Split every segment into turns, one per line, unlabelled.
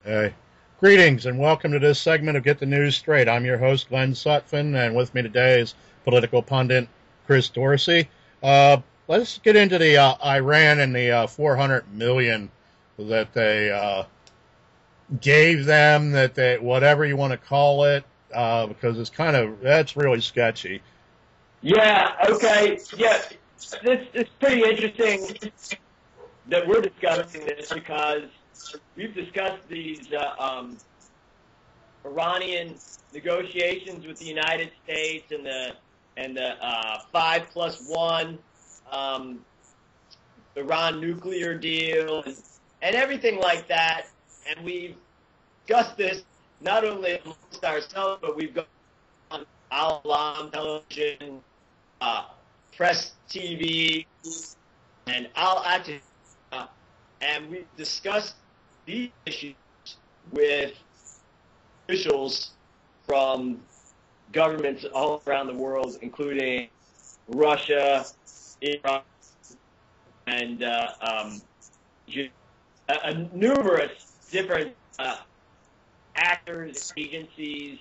Hey, greetings and welcome to this segment of Get the News Straight. I'm your host, Glenn Sutphin, and with me today is political pundit Chris Dorsey. Let's get into the Iran and the 400 million that they gave them, that they, whatever you want to call it, because that's really sketchy.
Yeah, okay. Yeah, this is pretty interesting that we're discussing this because we've discussed these Iranian negotiations with the United States and the 5+1 Iran nuclear deal and everything like that. And we've discussed this not only amongst ourselves, but we've gone on Al-Alam television, Press TV, and Al-Atif, and we've discussed these issues with officials from governments all around the world, including Russia, Iran, and numerous different actors, agencies,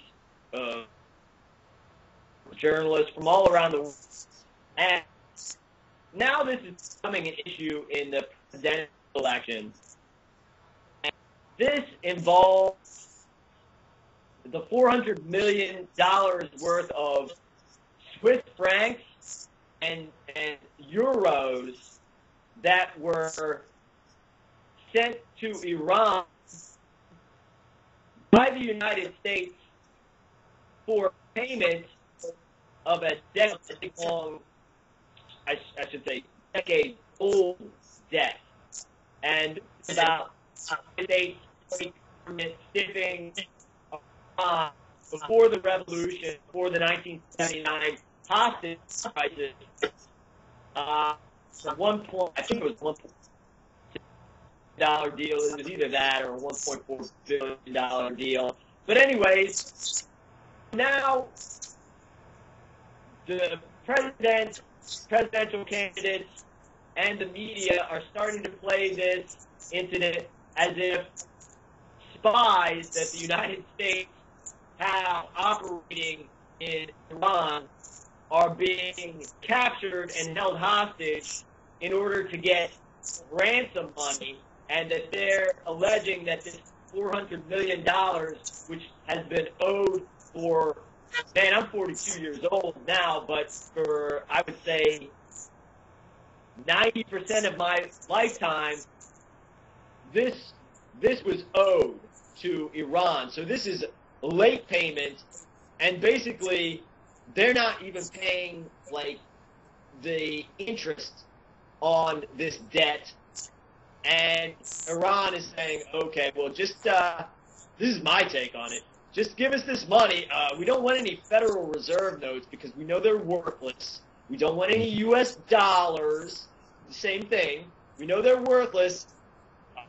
journalists from all around the world. And now this is becoming an issue in the presidential election. And this involves the $400 million worth of Swiss francs and euros that were sent to Iran by the United States for payment of a decade-long, I should say, decade-old debt. And about the States government stiffing before the revolution, before the 1979 hostage crisis, at one point, I think it was $1 deal. It was either that or a $1.4 billion deal. But anyways, now the presidential candidates and the media are starting to play this incident as if spies that the United States have operating in Iran are being captured and held hostage in order to get ransom money, and that they're alleging that this $400 million, which has been owed for, man, I'm 42 years old now, but for, I would say, 90% of my lifetime, this was owed to Iran. So this is a late payment, and basically they're not even paying like the interest on this debt. And Iran is saying, okay, well, just this is my take on it. Just give us this money. We don't want any Federal Reserve notes because we know they're worthless. We don't want any U.S. dollars. The same thing. We know they're worthless.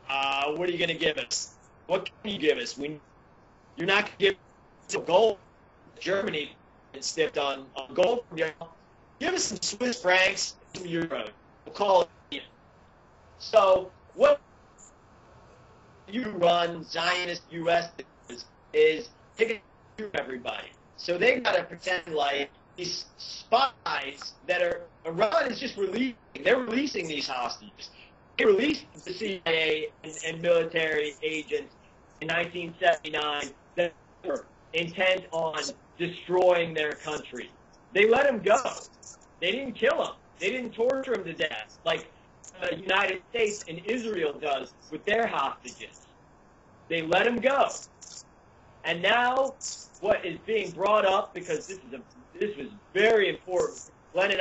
What are you going to give us? What can you give us? You're not going to give us gold. Germany is stiffed on gold from you. Give us some Swiss francs, some euros. We'll call it. So what you run Zionist U.S. is taking everybody. So they got to pretend like these spies that are Iran is just releasing. They're releasing these hostages. They released the CIA and military agents in 1979 that were intent on destroying their country. They let them go. They didn't kill them. They didn't torture them to death like the United States and Israel does with their hostages. They let them go. And now what is being brought up, because this was very important, Glenn,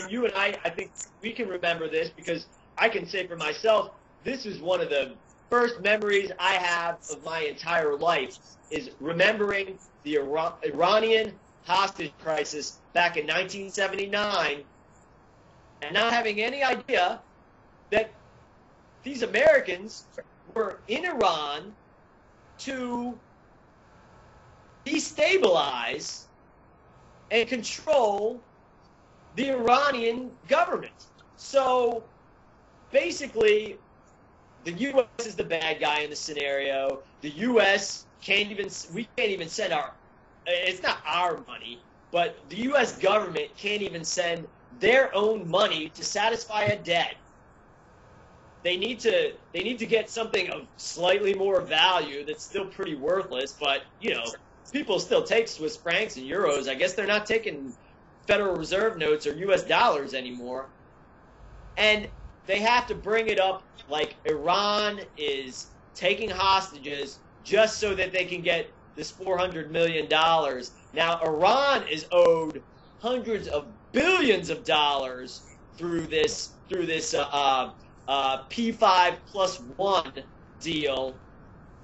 you and I think we can remember this because I can say for myself, this is one of the first memories I have of my entire life is remembering the Iranian hostage crisis back in 1979 and not having any idea that these Americans were in Iran to destabilize and control the Iranian government. So basically, the U.S. is the bad guy in the scenario. The U.S. we can't even send it's not our money, but the U.S. government can't even send their own money to satisfy a debt. They need to get something of slightly more value that's still pretty worthless, but, people still take Swiss francs and euros. I guess they're not taking Federal Reserve notes or U.S. dollars anymore. And they have to bring it up like Iran is taking hostages just so that they can get this $400 million. Now, Iran is owed hundreds of billions of dollars through this P5+1 deal.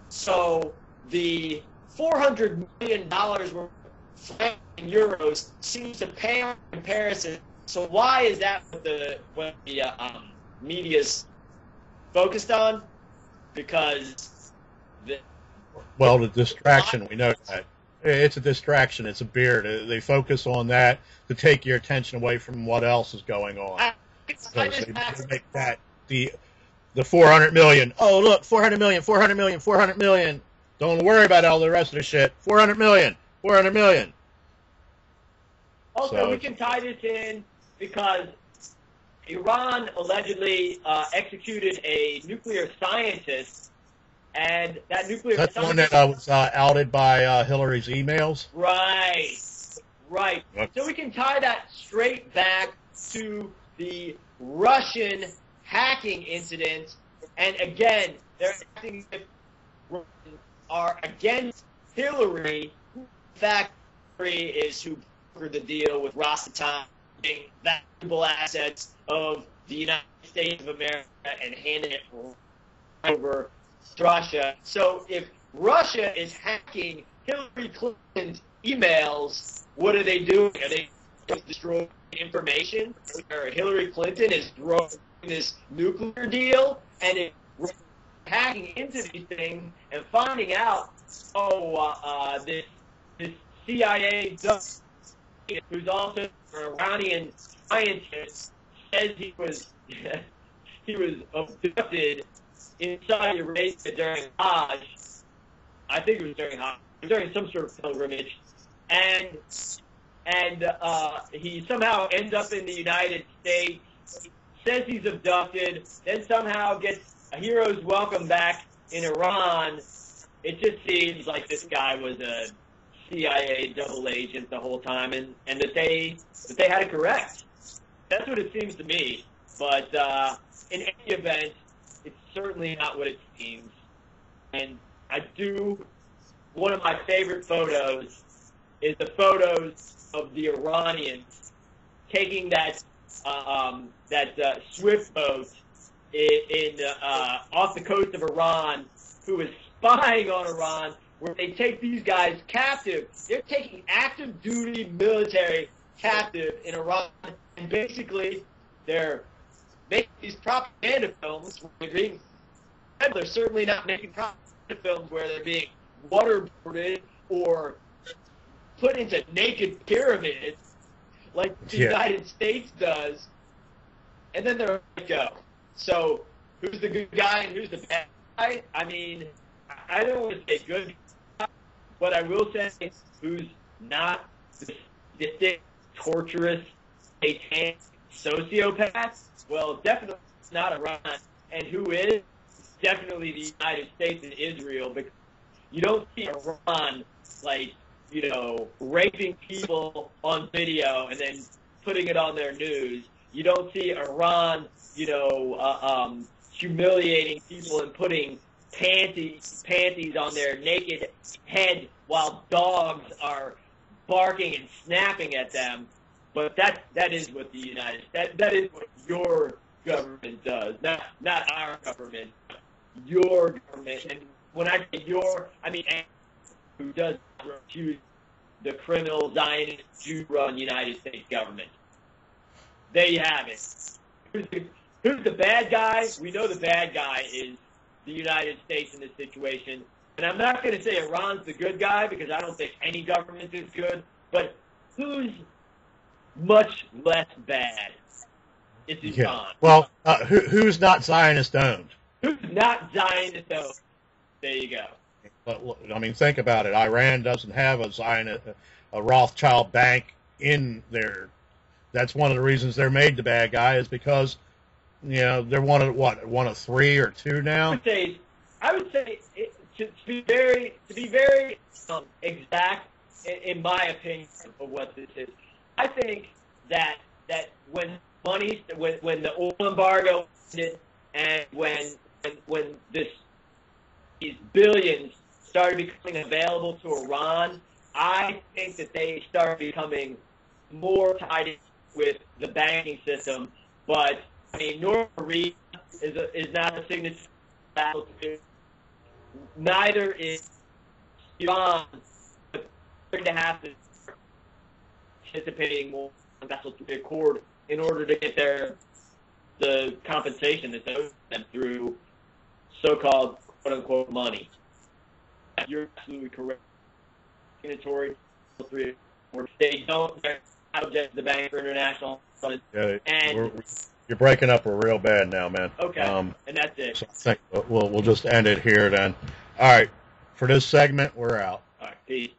So the $400 million worth of francs and euros seems to pale in comparison. So why is that what the media's focused on? Because
the distraction, we know that. It's a distraction. It's a beard. They focus on that to take your attention away from what else is going on. They make that the 400 million. Oh, look, 400 million, 400 million, 400 million. Don't worry about all the rest of the shit. 400 million, 400 million.
Also, we can tie this in because Iran allegedly executed a nuclear scientist, and that nuclear
scientist... That's the one that was outed by Hillary's emails?
Right.
Okay.
So we can tie that straight back to the Russian hacking incident, and again, they're acting as if are against Hillary. In fact, Hillary is who brokered the deal with Rosatom, valuable assets of the United States of America and handing it over to Russia. So if Russia is hacking Hillary Clinton's emails, what are they doing? Are they destroying information? Or Hillary Clinton is throwing this nuclear deal, and if hacking into these things and finding out, this CIA who's also an Iranian scientist says he was abducted in Saudi Arabia during Hajj. I think it was during Hajj, during some sort of pilgrimage, and he somehow ends up in the United States, says he's abducted, then somehow gets a hero's welcome back in Iran. It just seems like this guy was a CIA double agent the whole time, and that they had it correct. That's what it seems to me. But in any event, it's certainly not what it seems. And one of my favorite photos is the photos of the Iranians taking that swift boat off the coast of Iran, who is spying on Iran, where they take these guys captive. They're taking active duty military captive in Iran, and basically they're making these propaganda films where they're certainly not making propaganda films where they're being waterboarded or put into naked pyramids like the United States does, and then they're let go. So who's the good guy and who's the bad guy? I mean, I don't want to say good guy, but I will say who's not the sadistic, torturous, satanic sociopath. Well, definitely not Iran. And who is? Definitely the United States and Israel, because you don't see Iran, raping people on video and then putting it on their news. You don't see Iran, humiliating people and putting panties on their naked head while dogs are barking and snapping at them. But that is what the United States, that is what your government does, not our government, your government. And when I say your, I mean who does refuse the criminal Zionist Jew-run United States government. There you have it. Who's the bad guy? We know the bad guy is the United States in this situation. And I'm not going to say Iran's the good guy, because I don't think any government is good. But who's much less bad? It's Iran.
Well, who's not Zionist owned?
Who's not Zionist? Though? There you go.
But I mean, think about it. Iran doesn't have a Rothschild bank in there. That's one of the reasons they're made the bad guy, is because they're one of 3 or 2 now.
I would say to be very exact in my opinion of what this is. I think that when the oil embargo ended and when these billions started becoming available to Iran, I think that they started becoming more tied in with the banking system. But I mean, North Korea is not a signature battle. Neither is Iran. But they're going to have to participating more in vessel to the accord in order to get the compensation that's owed them through so-called quote-unquote money. You're absolutely correct. Signatory they don't object to the Bank for International Funds.
Yeah, you're breaking up real bad now, man.
Okay, and that's it.
So I think we'll just end it here then. All right, for this segment, we're out.
All right, peace.